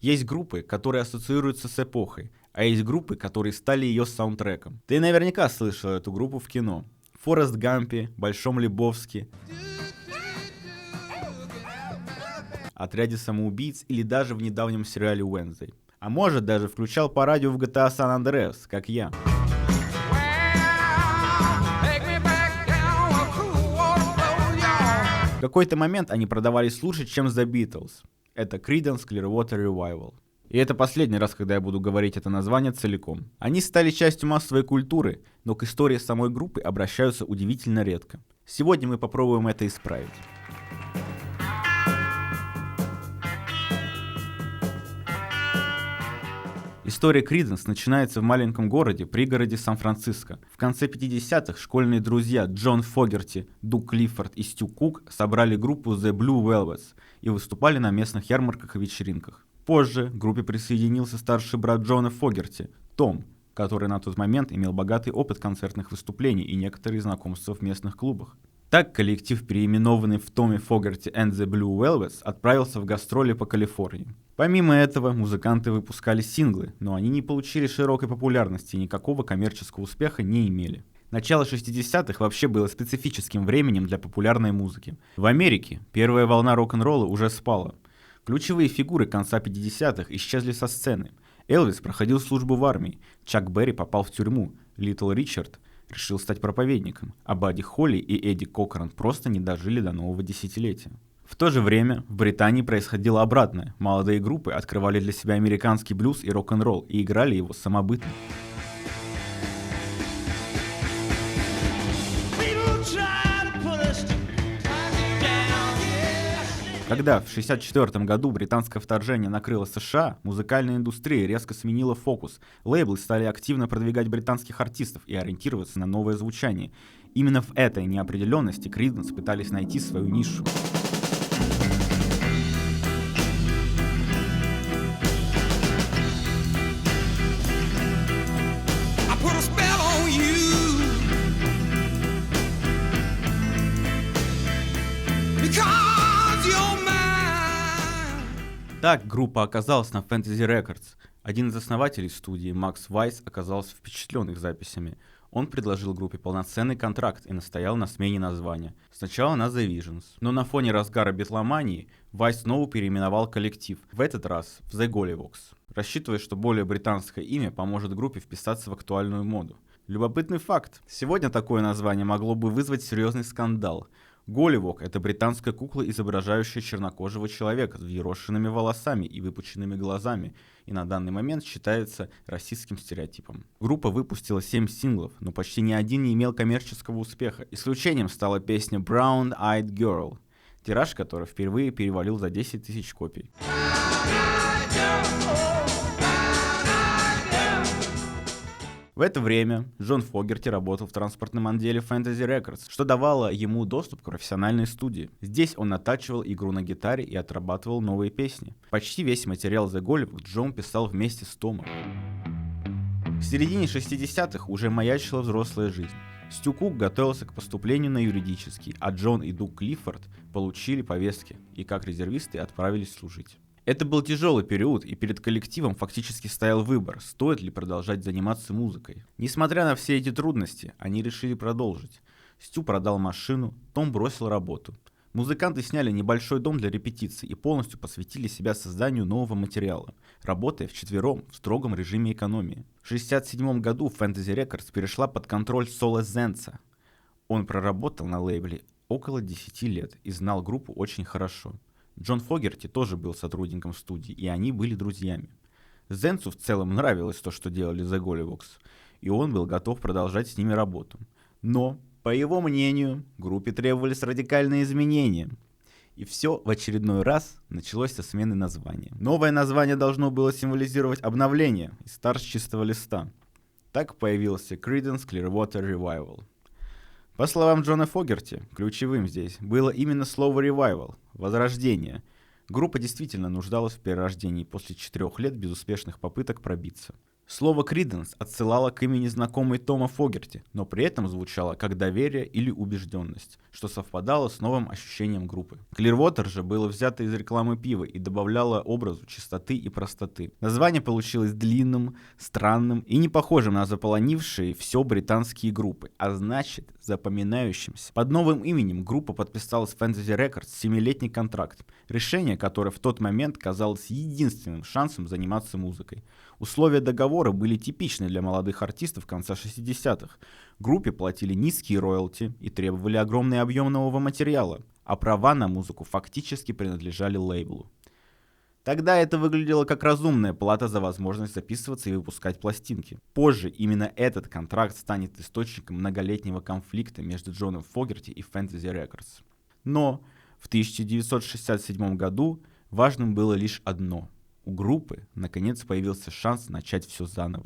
Есть группы, которые ассоциируются с эпохой, а есть группы, которые стали ее саундтреком. Ты наверняка слышал эту группу в кино. В Форест Гампе, Большом Лебовске, Отряде самоубийц или даже в недавнем сериале Уэнсдей. А может даже включал по радио в GTA San Andreas, как я. В какой-то момент они продавались лучше, чем The Beatles. Это Creedence Clearwater Revival. И это последний раз, когда я буду говорить это название целиком. Они стали частью массовой культуры, но к истории самой группы обращаются удивительно редко. Сегодня мы попробуем это исправить. История Creedence начинается в маленьком пригороде Сан-Франциско. В конце 50-х школьные друзья Джон Фогерти, Дуг Клиффорд и Стю Кук собрали группу The Blue Velvets и выступали на местных ярмарках и вечеринках. Позже к группе присоединился старший брат Джона Фогерти, Том, который на тот момент имел богатый опыт концертных выступлений и некоторые знакомства в местных клубах. Так коллектив, переименованный в Tommy Fogerty and the Blue Velvets, отправился в гастроли по Калифорнии. Помимо этого, музыканты выпускали синглы, но они не получили широкой популярности и никакого коммерческого успеха не имели. Начало 60-х вообще было специфическим временем для популярной музыки. В Америке первая волна рок-н-ролла уже спала. Ключевые фигуры конца 50-х исчезли со сцены. Элвис проходил службу в армии, Чак Берри попал в тюрьму, Литл Ричард решил стать проповедником, а Бадди Холли и Эдди Кокрен просто не дожили до нового десятилетия. В то же время в Британии происходило обратное. Молодые группы открывали для себя американский блюз и рок-н-ролл и играли его самобытно. Когда в 1964 году британское вторжение накрыло США, музыкальная индустрия резко сменила фокус. Лейблы стали активно продвигать британских артистов и ориентироваться на новое звучание. Именно в этой неопределенности Creedence пытались найти свою нишу. Так группа оказалась на Fantasy Records. Один из основателей студии, Макс Вайс, оказался впечатлен их записями. Он предложил группе полноценный контракт и настоял на смене названия. Сначала на The Visions. Но на фоне разгара битломании Вайс снова переименовал коллектив, в этот раз в The Golliwogs, рассчитывая, что более британское имя поможет группе вписаться в актуальную моду. Любопытный факт. Сегодня такое название могло бы вызвать серьезный скандал. Голливок — это британская кукла, изображающая чернокожего человека с взъерошенными волосами и выпученными глазами, и на данный момент считается расистским стереотипом. Группа выпустила 7 синглов, но почти ни один не имел коммерческого успеха. Исключением стала песня Brown Eyed Girl, тираж которой впервые перевалил за 10 тысяч копий. В это время Джон Фогерти работал в транспортном отделе Fantasy Records, что давало ему доступ к профессиональной студии. Здесь он оттачивал игру на гитаре и отрабатывал новые песни. Почти весь материал The Golliwogs Джон писал вместе с Томом. В середине 60-х уже маячила взрослая жизнь. Стю Кук готовился к поступлению на юридический, а Джон и Дуг Клиффорд получили повестки и как резервисты отправились служить. Это был тяжелый период, и перед коллективом фактически стоял выбор, стоит ли продолжать заниматься музыкой. Несмотря на все эти трудности, они решили продолжить. Стю продал машину, Том бросил работу. Музыканты сняли небольшой дом для репетиций и полностью посвятили себя созданию нового материала, работая вчетвером в строгом режиме экономии. В 1967 году Fantasy Records перешла под контроль Соло Зенца. Он проработал на лейбле около 10 лет и знал группу очень хорошо. Джон Фогерти тоже был сотрудником студии, и они были друзьями. Зенцу в целом нравилось то, что делали The Golliwogs, и он был готов продолжать с ними работу. Но, по его мнению, группе требовались радикальные изменения. И все в очередной раз началось со смены названия. Новое название должно было символизировать обновление и старт с чистого листа. Так появился Creedence Clearwater Revival. По словам Джона Фогерти, ключевым здесь было именно слово «revival» — «возрождение». Группа действительно нуждалась в перерождении после 4 лет безуспешных попыток пробиться. Слово Creedence отсылало к имени знакомой Тома Фогерти, но при этом звучало как доверие или убежденность, что совпадало с новым ощущением группы. Clearwater же было взято из рекламы пива и добавляло образу чистоты и простоты. Название получилось длинным, странным и не похожим на заполонившие все британские группы, а значит запоминающимся. Под новым именем группа подписала с Fantasy Records 7-летний контракт, решение, которое в тот момент казалось единственным шансом заниматься музыкой. Условия договора были типичны для молодых артистов конца 60-х. Группе платили низкие роялти и требовали огромный объем нового материала, а права на музыку фактически принадлежали лейблу. Тогда это выглядело как разумная плата за возможность записываться и выпускать пластинки. Позже именно этот контракт станет источником многолетнего конфликта между Джоном Фогерти и Fantasy Records. Но в 1967 году важным было лишь одно — у группы наконец появился шанс начать все заново.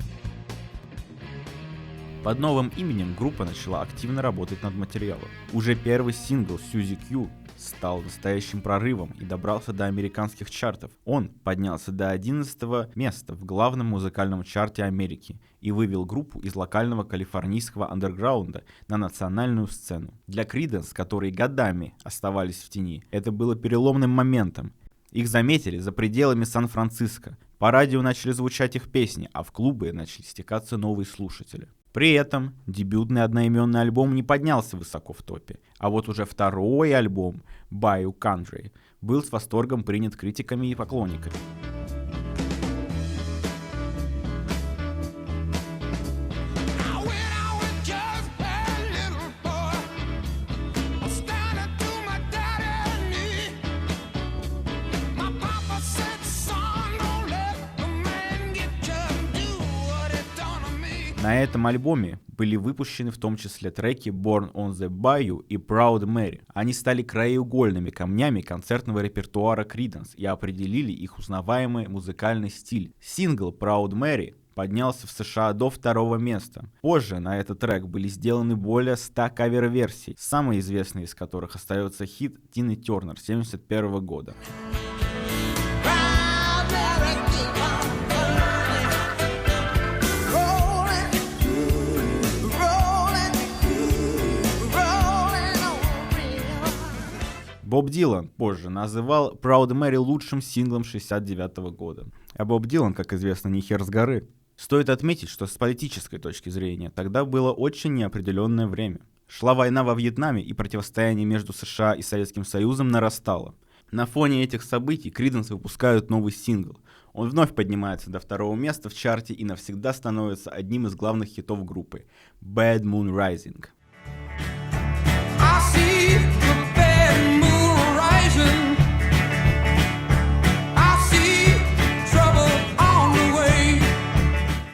Под новым именем группа начала активно работать над материалом. Уже первый сингл Suzy Q стал настоящим прорывом и добрался до американских чартов. Он поднялся до 11-го места в главном музыкальном чарте Америки и вывел группу из локального калифорнийского андерграунда на национальную сцену. Для Creedence, которые годами оставались в тени, это было переломным моментом. Их заметили за пределами Сан-Франциско. По радио начали звучать их песни, а в клубы начали стекаться новые слушатели. При этом дебютный одноименный альбом не поднялся высоко в топе, а вот уже второй альбом Bayou Country был с восторгом принят критиками и поклонниками. На этом альбоме были выпущены в том числе треки Born on the Bayou и Proud Mary. Они стали краеугольными камнями концертного репертуара Creedence и определили их узнаваемый музыкальный стиль. Сингл Proud Mary поднялся в США до 2-го места. Позже на этот трек были сделаны более 100 кавер-версий, самой известной из которых остается хит Тины Тернер 1971 года. Боб Дилан позже называл Proud Mary лучшим синглом 1969 года. А Боб Дилан, как известно, не хер с горы. Стоит отметить, что с политической точки зрения тогда было очень неопределенное время. Шла война во Вьетнаме, и противостояние между США и Советским Союзом нарастало. На фоне этих событий Creedence выпускают новый сингл. Он вновь поднимается до 2-го места в чарте и навсегда становится одним из главных хитов группы — Bad Moon Rising.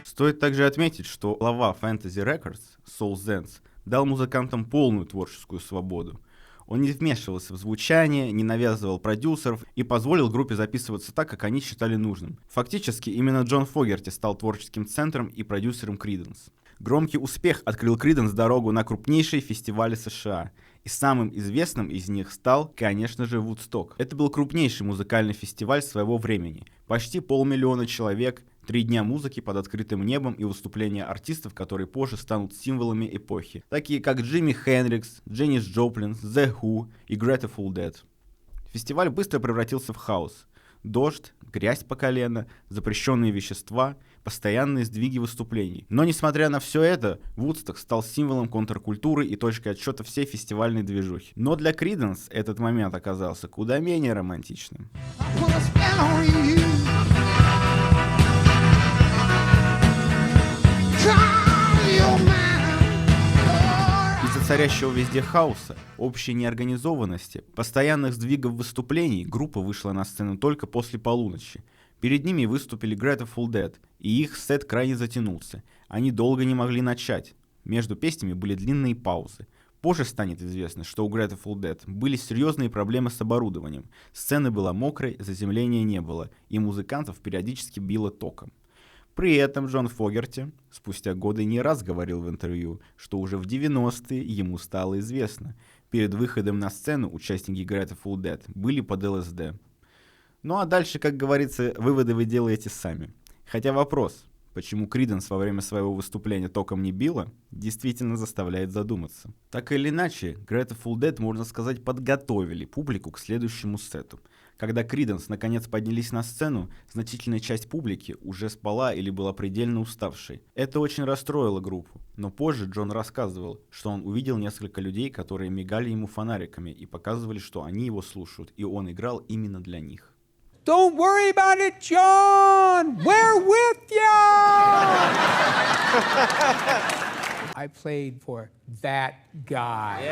Стоит также отметить, что глава Fantasy Records, Saul Zaentz, дал музыкантам полную творческую свободу. Он не вмешивался в звучание, не навязывал продюсеров и позволил группе записываться так, как они считали нужным. Фактически, именно Джон Фогерти стал творческим центром и продюсером Creedence. Громкий успех открыл Creedence дорогу на крупнейшие фестивали США. И самым известным из них стал, конечно же, Вудсток. Это был крупнейший музыкальный фестиваль своего времени. Почти 500 000 человек, 3 дня музыки под открытым небом и выступления артистов, которые позже станут символами эпохи, такие как Джимми Хендрикс, Дженнис Джоплин, The Who и Grateful Dead. Фестиваль быстро превратился в хаос. Дождь, грязь по колено, запрещенные вещества, постоянные сдвиги выступлений. Но несмотря на все это, Вудсток стал символом контркультуры и точкой отсчета всей фестивальной движухи. Но для Creedence этот момент оказался куда менее романтичным. Из-за царящего везде хаоса, общей неорганизованности, постоянных сдвигов выступлений группа вышла на сцену только после полуночи. Перед ними выступили Grateful Dead, и их сет крайне затянулся. Они долго не могли начать. Между песнями были длинные паузы. Позже станет известно, что у Grateful Dead были серьезные проблемы с оборудованием. Сцена была мокрой, заземления не было, и музыкантов периодически било током. При этом Джон Фогерти спустя годы не раз говорил в интервью, что уже в 90-е ему стало известно. Перед выходом на сцену участники Grateful Dead были под ЛСД. Ну а дальше, как говорится, выводы вы делаете сами. Хотя вопрос, почему Криденс во время своего выступления током не било, действительно заставляет задуматься. Так или иначе, Grateful Dead, можно сказать, подготовили публику к следующему сету. Когда Криденс наконец поднялись на сцену, значительная часть публики уже спала или была предельно уставшей. Это очень расстроило группу, но позже Джон рассказывал, что он увидел несколько людей, которые мигали ему фонариками и показывали, что они его слушают, и он играл именно для них. Don't worry about it, John! We're with you! I played for that guy.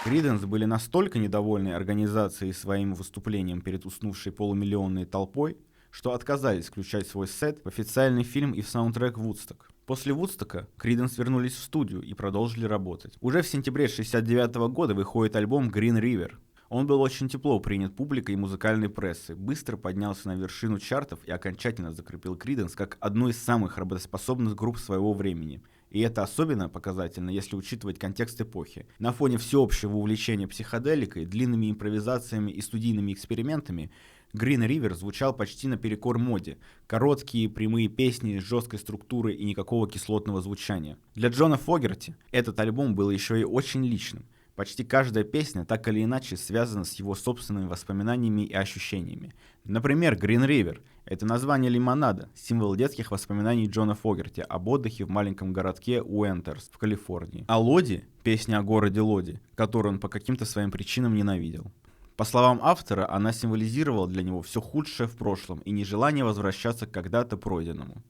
Криденс были настолько недовольны организацией и своим выступлением перед уснувшей полумиллионной толпой, что отказались включать свой сет в официальный фильм и в саундтрек «Вудсток». После «Вудстока» Криденс вернулись в студию и продолжили работать. Уже в сентябре 1969 года выходит альбом «Green River». Он был очень тепло принят публикой и музыкальной прессой, быстро поднялся на вершину чартов и окончательно закрепил Криденс как одну из самых работоспособных групп своего времени. И это особенно показательно, если учитывать контекст эпохи. На фоне всеобщего увлечения психоделикой, длинными импровизациями и студийными экспериментами Green River звучал почти наперекор моде. Короткие, прямые песни с жесткой структурой и никакого кислотного звучания. Для Джона Фогерти этот альбом был еще и очень личным. Почти каждая песня так или иначе связана с его собственными воспоминаниями и ощущениями. Например, Green River — это название лимонада, символ детских воспоминаний Джона Фогерти об отдыхе в маленьком городке Уэнтерс в Калифорнии. А Лоди — песня о городе Лоди, которую он по каким-то своим причинам ненавидел. По словам автора, она символизировала для него все худшее в прошлом и нежелание возвращаться к когда-то пройденному.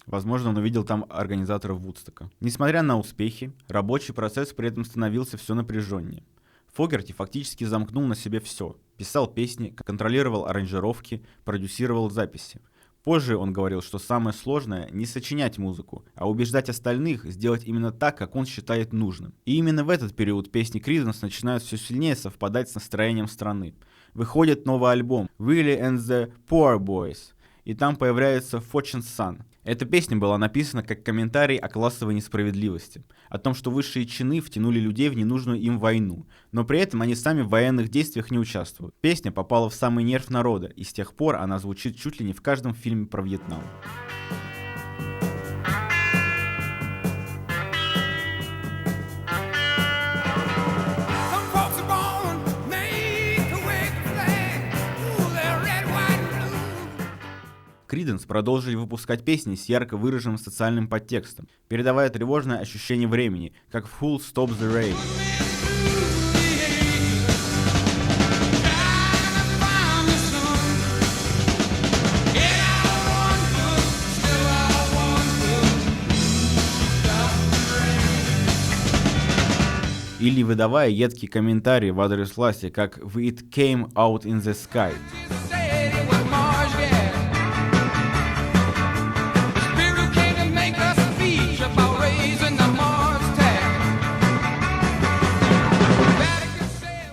Возможно, он увидел там организаторов Вудстока. Несмотря на успехи, рабочий процесс при этом становился все напряженнее. Фогерти фактически замкнул на себе все. Писал песни, контролировал аранжировки, продюсировал записи. Позже он говорил, что самое сложное — не сочинять музыку, а убеждать остальных сделать именно так, как он считает нужным. И именно в этот период песни Криденс начинают все сильнее совпадать с настроением страны. Выходит новый альбом «Willie and the Poor Boys», и там появляется «Fortune Sun». Эта песня была написана как комментарий о классовой несправедливости, о том, что высшие чины втянули людей в ненужную им войну, но при этом они сами в военных действиях не участвуют. Песня попала в самый нерв народа, и с тех пор она звучит чуть ли не в каждом фильме про Вьетнам. Криденс продолжили выпускать песни с ярко выраженным социальным подтекстом, передавая тревожное ощущение времени, как в Who'll Stop the Rain. Или выдавая едкие комментарии в адрес власти, как в It Came Out in the Sky.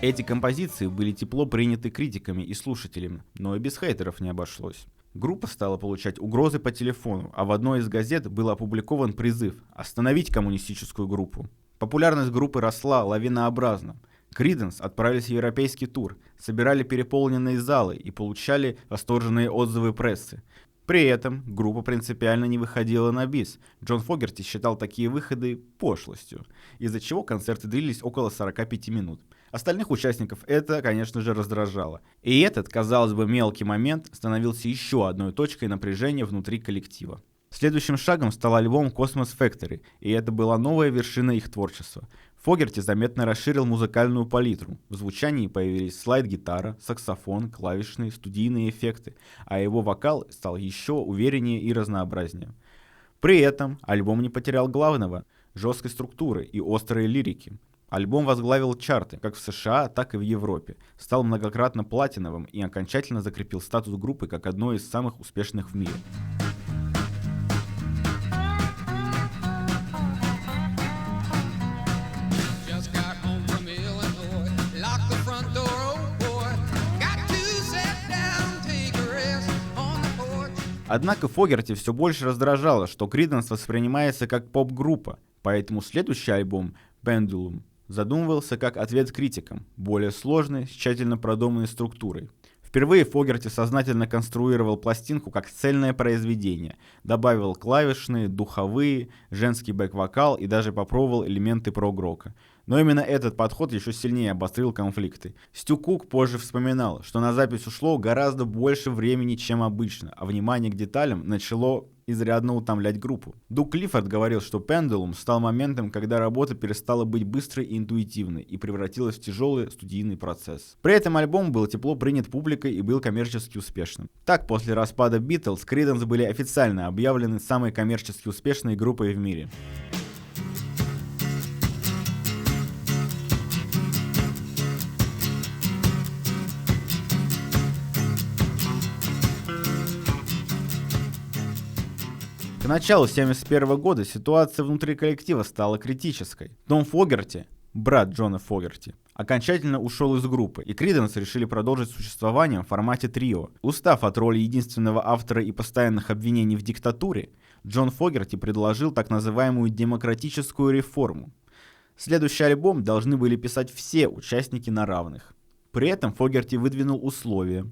Эти композиции были тепло приняты критиками и слушателями, но и без хейтеров не обошлось. Группа стала получать угрозы по телефону, а в одной из газет был опубликован призыв остановить коммунистическую группу. Популярность группы росла лавинообразно. Криденс отправились в европейский тур, собирали переполненные залы и получали восторженные отзывы прессы. При этом группа принципиально не выходила на бис. Джон Фогерти считал такие выходы пошлостью, из-за чего концерты длились около 45 минут. Остальных участников это, конечно же, раздражало. И этот, казалось бы, мелкий момент становился еще одной точкой напряжения внутри коллектива. Следующим шагом стал альбом Cosmos Factory, и это была новая вершина их творчества. Фогерти заметно расширил музыкальную палитру. В звучании появились слайд-гитара, саксофон, клавишные, студийные эффекты, а его вокал стал еще увереннее и разнообразнее. При этом альбом не потерял главного — жесткой структуры и острой лирики. Альбом возглавил чарты как в США, так и в Европе, стал многократно платиновым и окончательно закрепил статус группы как одной из самых успешных в мире. Однако Фогерти все больше раздражало, что Криденс воспринимается как поп-группа, поэтому следующий альбом «Pendulum» задумывался как ответ критикам, более сложный, с тщательно продуманной структурой. В Впервые Фогерти сознательно конструировал пластинку как цельное произведение, добавил клавишные, духовые, женский бэк-вокал и даже попробовал элементы прог-рока. Но именно этот подход еще сильнее обострил конфликты. Стю Кук позже вспоминал, что на запись ушло гораздо больше времени, чем обычно, а внимание к деталям начало изрядно утомлять группу. Дуг Клиффорд говорил, что Pendulum стал моментом, когда работа перестала быть быстрой и интуитивной и превратилась в тяжелый студийный процесс. При этом альбом был тепло принят публикой и был коммерчески успешным. Так, после распада Beatles, Creedence были официально объявлены самой коммерчески успешной группой в мире. К началу 1971 года ситуация внутри коллектива стала критической. Том Фогерти, брат Джона Фогерти, окончательно ушел из группы, и Creedence решили продолжить существование в формате трио. Устав от роли единственного автора и постоянных обвинений в диктатуре, Джон Фогерти предложил так называемую демократическую реформу. Следующий альбом должны были писать все участники на равных. При этом Фогерти выдвинул условия.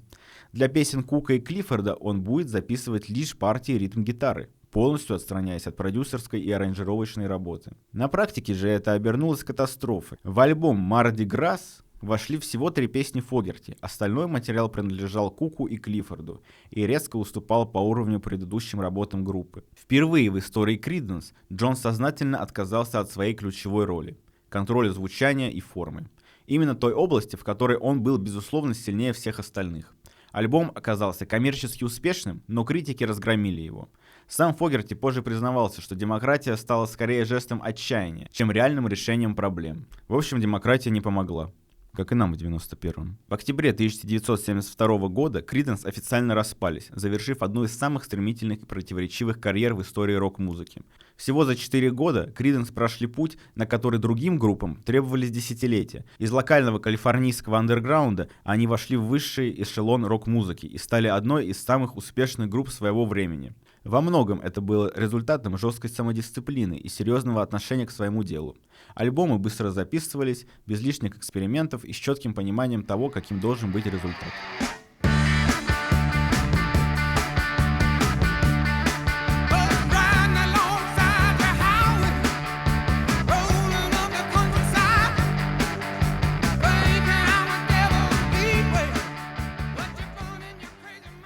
Для песен Кука и Клиффорда он будет записывать лишь партии ритм-гитары, полностью отстраняясь от продюсерской и аранжировочной работы. На практике же это обернулось катастрофой. В альбом «Марди Грасс» вошли всего 3 песни Фогерти, остальной материал принадлежал Куку и Клиффорду и резко уступал по уровню предыдущим работам группы. Впервые в истории Creedence Джон сознательно отказался от своей ключевой роли – контроля звучания и формы. Именно той области, в которой он был, безусловно, сильнее всех остальных. Альбом оказался коммерчески успешным, но критики разгромили его. Сам Фогерти позже признавался, что демократия стала скорее жестом отчаяния, чем реальным решением проблем. В общем, демократия не помогла. Как и нам в 91-м. В октябре 1972 года Creedence официально распались, завершив одну из самых стремительных и противоречивых карьер в истории рок-музыки. Всего за 4 года Creedence прошли путь, на который другим группам требовались десятилетия. Из локального калифорнийского андерграунда они вошли в высший эшелон рок-музыки и стали одной из самых успешных групп своего времени. Во многом это было результатом жесткой самодисциплины и серьезного отношения к своему делу. Альбомы быстро записывались, без лишних экспериментов и с четким пониманием того, каким должен быть результат.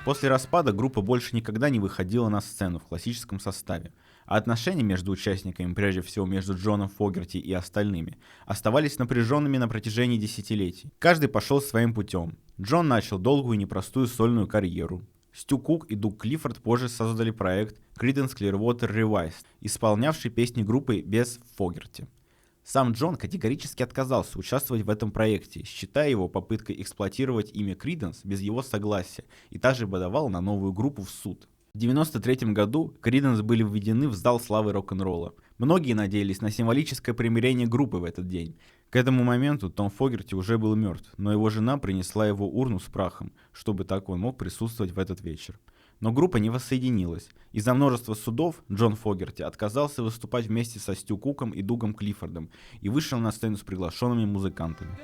После распада группа больше никогда не выходила на сцену в классическом составе, а отношения между участниками, прежде всего между Джоном Фогерти и остальными, оставались напряженными на протяжении десятилетий. Каждый пошел своим путем. Джон начал долгую и непростую сольную карьеру. Стю Кук и Дуг Клиффорд позже создали проект Creedence Clearwater Revised, исполнявший песни группы без Фогерти. Сам Джон категорически отказался участвовать в этом проекте, считая его попыткой эксплуатировать имя Creedence без его согласия, и также подавал на новую группу в суд. В 1993 году Creedence были введены в зал славы рок-н-ролла. Многие надеялись на символическое примирение группы в этот день. К этому моменту Том Фогерти уже был мертв, но его жена принесла его урну с прахом, чтобы так он мог присутствовать в этот вечер. Но группа не воссоединилась. Из-за множества судов Джон Фогерти отказался выступать вместе со Стю Куком и Дугом Клиффордом и вышел на сцену с приглашенными музыкантами.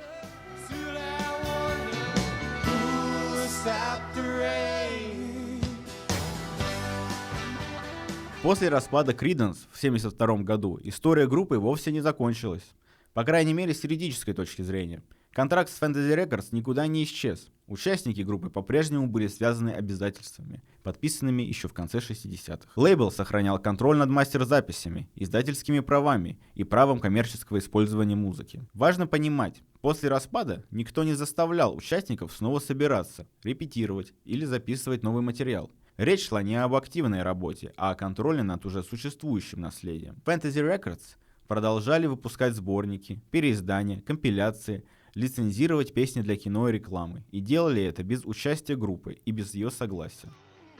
После распада Creedence в 1972 году история группы вовсе не закончилась. По крайней мере, с юридической точки зрения. Контракт с Fantasy Records никуда не исчез. Участники группы по-прежнему были связаны обязательствами, подписанными еще в конце 60-х. Лейбл сохранял контроль над мастер-записями, издательскими правами и правом коммерческого использования музыки. Важно понимать, после распада никто не заставлял участников снова собираться, репетировать или записывать новый материал. Речь шла не об активной работе, а о контроле над уже существующим наследием. Fantasy Records продолжали выпускать сборники, переиздания, компиляции, лицензировать песни для кино и рекламы. И делали это без участия группы и без ее согласия.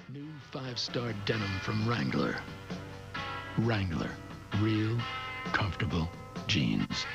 New 5-star denim from Wrangler. Wrangler. Real comfortable jeans.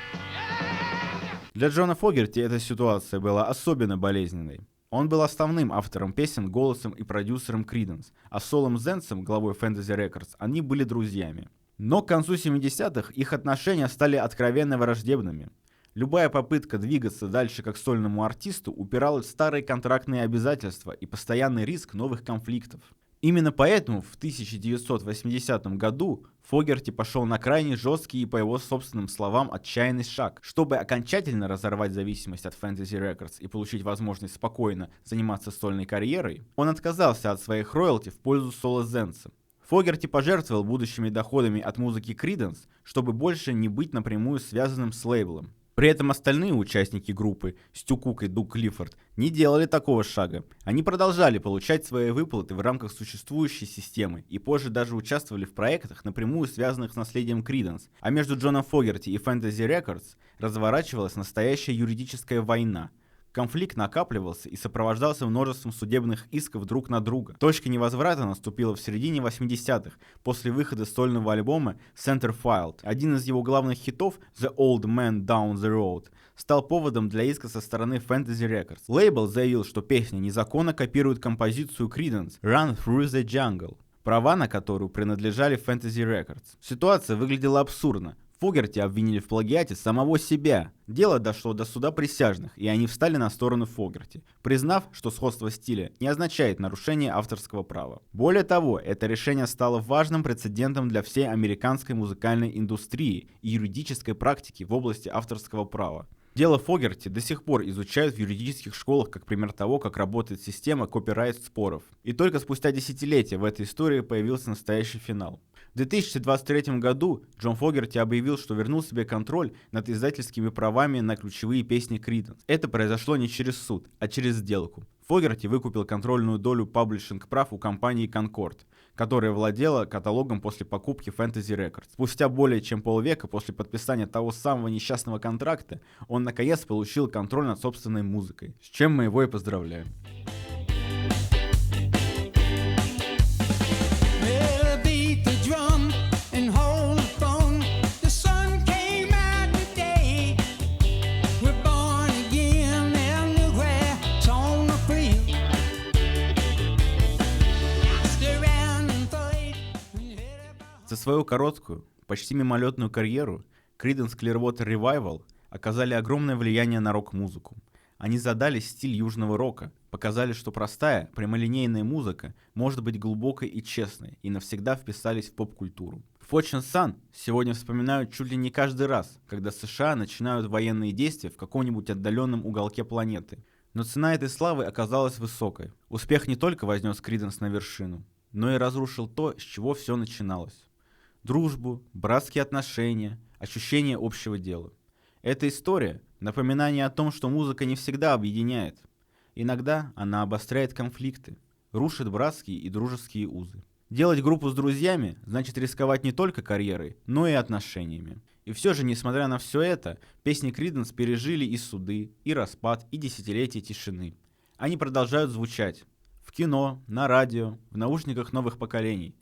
Для Джона Фогерти эта ситуация была особенно болезненной. Он был основным автором песен, голосом и продюсером Creedence, а с Солом Зенцем, главой Fantasy Records, они были друзьями. Но к концу 70-х их отношения стали откровенно враждебными. Любая попытка двигаться дальше как сольному артисту упиралась в старые контрактные обязательства и постоянный риск новых конфликтов. Именно поэтому в 1980 году Фогерти пошел на крайне жесткий и, по его собственным словам, отчаянный шаг. Чтобы окончательно разорвать зависимость от Fantasy Records и получить возможность спокойно заниматься сольной карьерой, он отказался от своих роялти в пользу соло Зенса. Фогерти пожертвовал будущими доходами от музыки Creedence, чтобы больше не быть напрямую связанным с лейблом. При этом остальные участники группы, Стю Кук и Дуг Клиффорд, не делали такого шага. Они продолжали получать свои выплаты в рамках существующей системы и позже даже участвовали в проектах, напрямую связанных с наследием Creedence. А между Джоном Фогерти и Fantasy Records разворачивалась настоящая юридическая война. Конфликт накапливался и сопровождался множеством судебных исков друг на друга. Точка невозврата наступила в середине 80-х, после выхода сольного альбома Centerfield. Один из его главных хитов, The Old Man Down the Road, стал поводом для иска со стороны Fantasy Records. Лейбл заявил, что песня незаконно копирует композицию Creedence Run Through the Jungle, права на которую принадлежали Fantasy Records. Ситуация выглядела абсурдно. Фогерти обвинили в плагиате самого себя. Дело дошло до суда присяжных, и они встали на сторону Фогерти, признав, что сходство стиля не означает нарушение авторского права. Более того, это решение стало важным прецедентом для всей американской музыкальной индустрии и юридической практики в области авторского права. Дело Фогерти до сих пор изучают в юридических школах как пример того, как работает система копирайт-споров. И только спустя десятилетия в этой истории появился настоящий финал. В 2023 году Джон Фогерти объявил, что вернул себе контроль над издательскими правами на ключевые песни Creedence. Это произошло не через суд, а через сделку. Фогерти выкупил контрольную долю паблишинг-прав у компании Concord, которая владела каталогом после покупки Fantasy Records. Спустя более чем полвека после подписания того самого несчастного контракта, он наконец получил контроль над собственной музыкой, с чем мы его и поздравляем. За свою короткую, почти мимолетную карьеру Creedence Clearwater Revival оказали огромное влияние на рок-музыку. Они задали стиль южного рока, показали, что простая, прямолинейная музыка может быть глубокой и честной, и навсегда вписались в поп-культуру. Fortune Sun сегодня вспоминают чуть ли не каждый раз, когда США начинают военные действия в каком-нибудь отдаленном уголке планеты. Но цена этой славы оказалась высокой. Успех не только вознес Creedence на вершину, но и разрушил то, с чего все начиналось. Дружбу, братские отношения, ощущение общего дела. Эта история – напоминание о том, что музыка не всегда объединяет. Иногда она обостряет конфликты, рушит братские и дружеские узы. Делать группу с друзьями значит рисковать не только карьерой, но и отношениями. И все же, несмотря на все это, песни Creedence пережили и суды, и распад, и десятилетия тишины. Они продолжают звучать в кино, на радио, в наушниках новых поколений.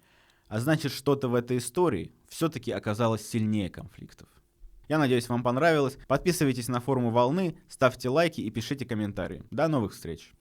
А значит, что-то в этой истории все-таки оказалось сильнее конфликтов. Я надеюсь, вам понравилось. Подписывайтесь на форумы Волны, ставьте лайки и пишите комментарии. До новых встреч!